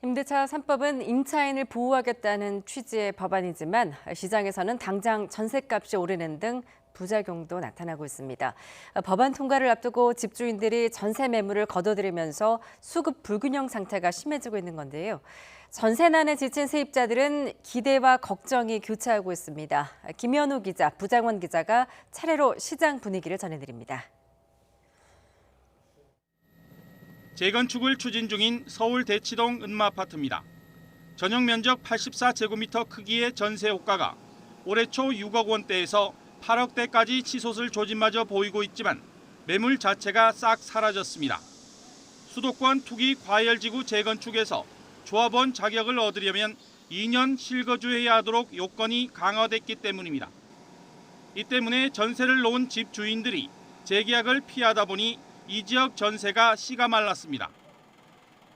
임대차 3법은 임차인을 보호하겠다는 취지의 법안이지만 시장에서는 당장 전셋값이 오르는 등 부작용도 나타나고 있습니다. 법안 통과를 앞두고 집주인들이 전세 매물을 거둬들이면서 수급 불균형 상태가 심해지고 있는 건데요. 전세난에 지친 세입자들은 기대와 걱정이 교차하고 있습니다. 김현우 기자, 부장원 기자가 차례로 시장 분위기를 전해드립니다. 재건축을 추진 중인 서울 대치동 은마아파트입니다. 전용 면적 84제곱미터 크기의 전세 호가가 올해 초 6억 원대에서 8억대까지 치솟을 조짐마저 보이고 있지만 매물 자체가 싹 사라졌습니다. 수도권 투기 과열지구 재건축에서 조합원 자격을 얻으려면 2년 실거주해야 하도록 요건이 강화됐기 때문입니다. 이 때문에 전세를 놓은 집주인들이 재계약을 피하다 보니 이 지역 전세가 씨가 말랐습니다.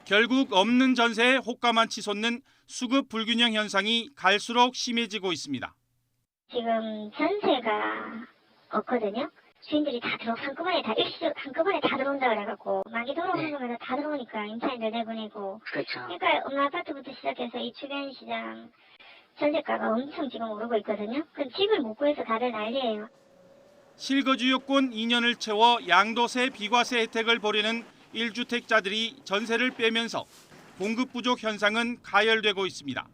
결국 없는 전세에 호가만 치솟는 수급 불균형 현상이 갈수록 심해지고 있습니다. 지금 전세가 없거든요. 주인들이 다 한꺼번에 다 일시적 한꺼번에 다 들어온다 그래갖고 만기 들어오는 거마다 다 들어오니까 임차인들 내보내고. 그렇죠. 그러니까 음마아파트부터 시작해서 이 주변 시장 전세가가 엄청 지금 오르고 있거든요. 그럼 집을 못 구해서 다들 난리예요. 실거주 요건 2년을 채워 양도세 비과세 혜택을 보려는 1주택자들이 전세를 빼면서 공급 부족 현상은 가열되고 있습니다.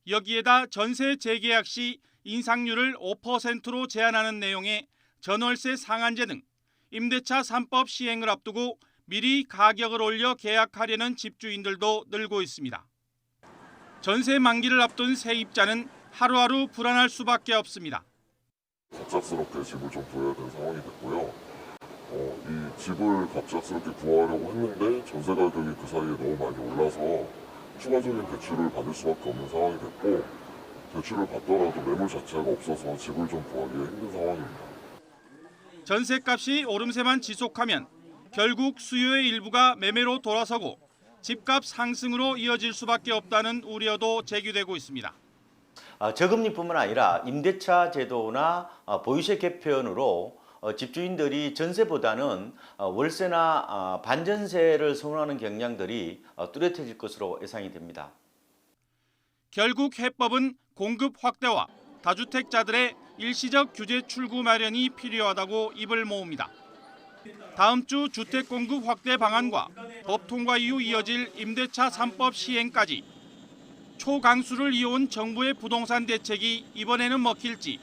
여기에다 전세 재계약 시 인상률을 5%로 제한하는 내용의 전월세 상한제 등 임대차 3법 시행을 앞두고 미리 가격을 올려 계약하려는 집주인들도 늘고 있습니다. 전세 만기를 앞둔 세입자는 하루하루 불안할 수밖에 없습니다. 갑작스럽게 집을 좀 구해야 되는 상황이 됐고요. 이 집을 갑작스럽게 구하려고 했는데 전세 가격이 그 사이에 너무 많이 올라서 추가적인 대출을 받을 수밖에 없는 상황이 됐고, 대출을 받더라도 매물 자체가 없어서 집을 좀 구하기가 힘든 상황입니다. 전세값이 오름세만 지속하면 결국 수요의 일부가 매매로 돌아서고 집값 상승으로 이어질 수밖에 없다는 우려도 제기되고 있습니다. 저금리뿐만 아니라 임대차 제도나 보유세 개편으로 집주인들이 전세보다는 월세나 반전세를 선호하는 경향들이 뚜렷해질 것으로 예상이 됩니다. 결국 해법은 공급 확대와 다주택자들의 일시적 규제 출구 마련이 필요하다고 입을 모읍니다. 다음 주 주택 공급 확대 방안과 법 통과 이후 이어질 임대차 3법 시행까지 초강수를 이어온 정부의 부동산 대책이 이번에는 먹힐지,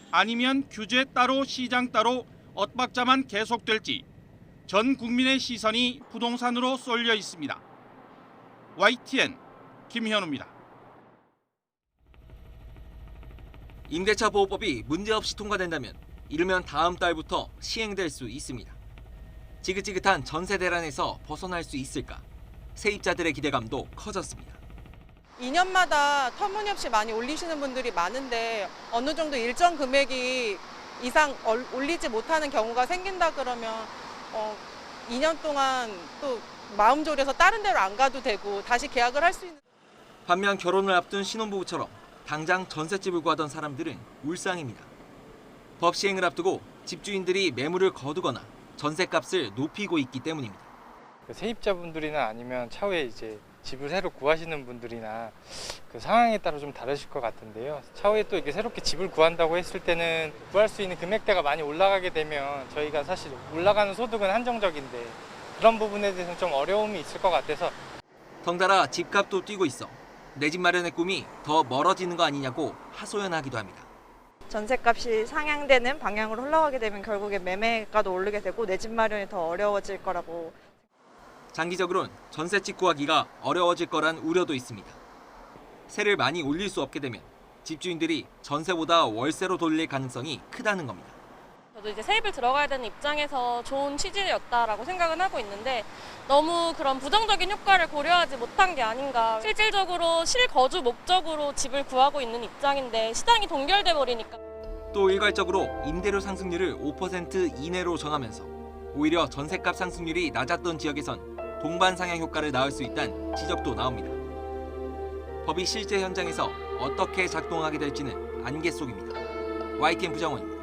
아니면 규제 따로 시장 따로 엇박자만 계속될지 전 국민의 시선이 부동산으로 쏠려 있습니다. YTN 김현우입니다. 임대차 보호법이 문제없이 통과된다면 이르면 다음 달부터 시행될 수 있습니다. 지긋지긋한 전세 대란에서 벗어날 수 있을까? 세입자들의 기대감도 커졌습니다. 2년마다 터무니없이 많이 올리시는 분들이 많은데 어느 정도 일정 금액이 이상 올리지 못하는 경우가 생긴다 그러면 2년 동안 또 마음 졸여서 다른 데로 안 가도 되고 다시 계약을 할 수 있는. 반면 결혼을 앞둔 신혼부부처럼 당장 전셋집을 구하던 사람들은 울상입니다. 법 시행을 앞두고 집주인들이 매물을 거두거나 전셋값을 높이고 있기 때문입니다. 세입자분들이나 아니면 차후에 이제 집을 새로 구하시는 분들이나 그 상황에 따라 좀 다르실 것 같은데요. 차후에 또 이렇게 새롭게 집을 구한다고 했을 때는 구할 수 있는 금액대가 많이 올라가게 되면 저희가 사실 올라가는 소득은 한정적인데 그런 부분에 대해서는 좀 어려움이 있을 것 같아서. 덩달아 집값도 뛰고 있어 내 집 마련의 꿈이 더 멀어지는 거 아니냐고 하소연하기도 합니다. 전셋값이 상향되는 방향으로 흘러가게 되면 결국에 매매가도 오르게 되고 내 집 마련이 더 어려워질 거라고. 장기적으로는 전셋집 구하기가 어려워질 거란 우려도 있습니다. 세를 많이 올릴 수 없게 되면 집주인들이 전세보다 월세로 돌릴 가능성이 크다는 겁니다. 저도 이제 세입을 들어가야 되는 입장에서 좋은 취지였다라고 생각은 하고 있는데 너무 그런 부정적인 효과를 고려하지 못한 게 아닌가. 실질적으로 실거주 목적으로 집을 구하고 있는 입장인데 시장이 동결돼 버리니까. 또 일괄적으로 임대료 상승률을 5% 이내로 정하면서 오히려 전셋값 상승률이 낮았던 지역에선 동반 상향 효과를 낳을 수 있다는 지적도 나옵니다. 법이 실제 현장에서 어떻게 작동하게 될지는 안개 속입니다. YTN 부장원입니다.